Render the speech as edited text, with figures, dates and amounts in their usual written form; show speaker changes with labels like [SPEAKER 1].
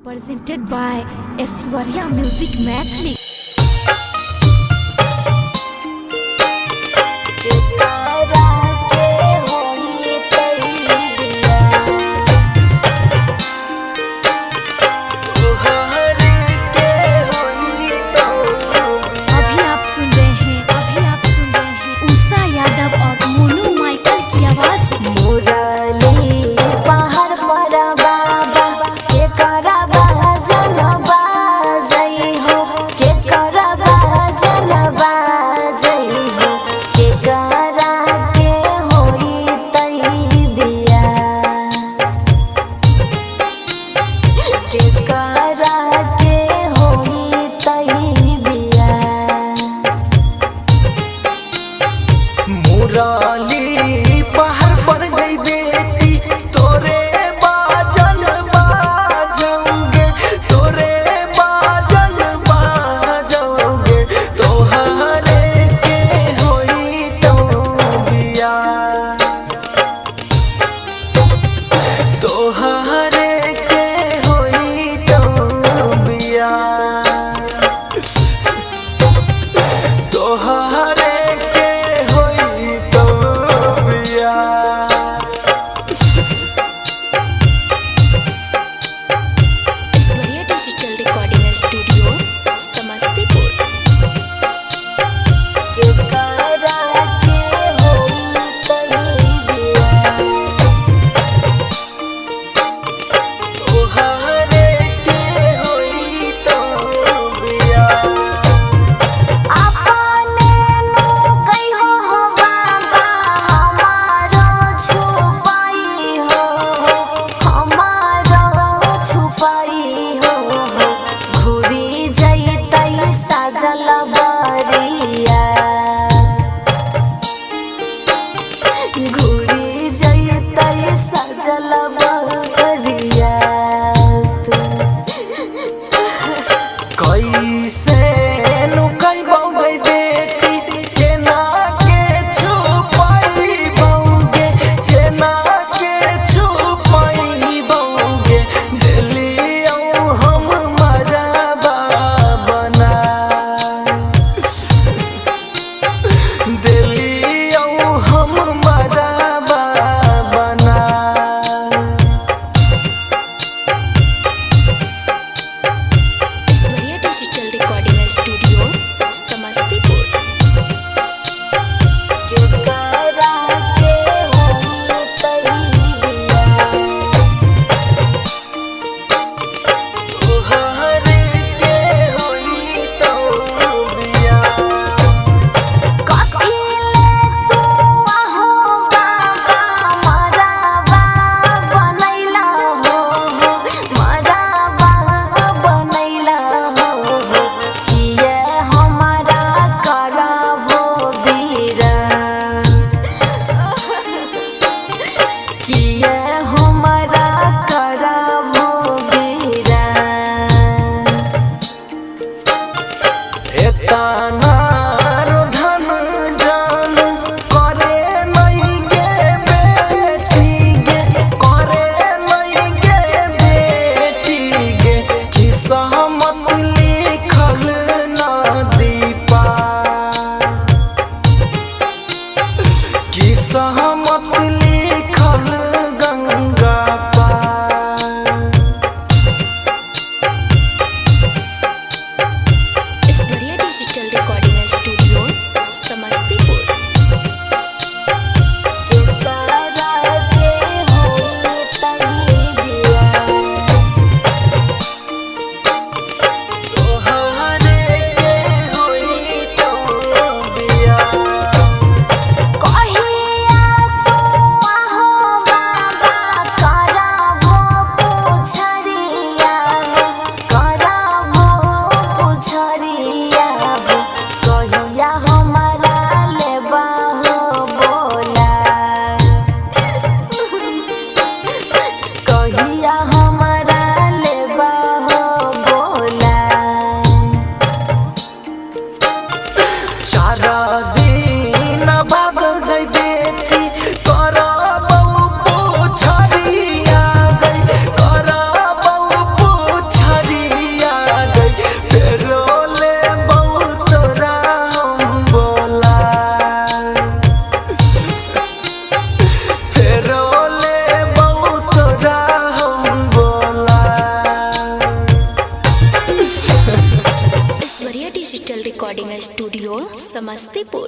[SPEAKER 1] presented by Aishwarya Music Mathli. अभी आप सुन रहे हैं उषा यादव और मोनू माइकल की आवाज में।
[SPEAKER 2] मुरली पहाड़ पर बाबा के करबा जलवा जई हो, के करबा जलवा जई हो, के करा के होई तई बिया, के करा के होई तई बिया।
[SPEAKER 3] मुरली पहाड़ पर गई बेटी तोरे बाजन बाजोगे, तोरे बाजन बाजोगे, तोहरे के होई तो बिया, तोहरे के होई तो
[SPEAKER 1] रिकॉर्डिंग स्टूडियो समस्तीपुर।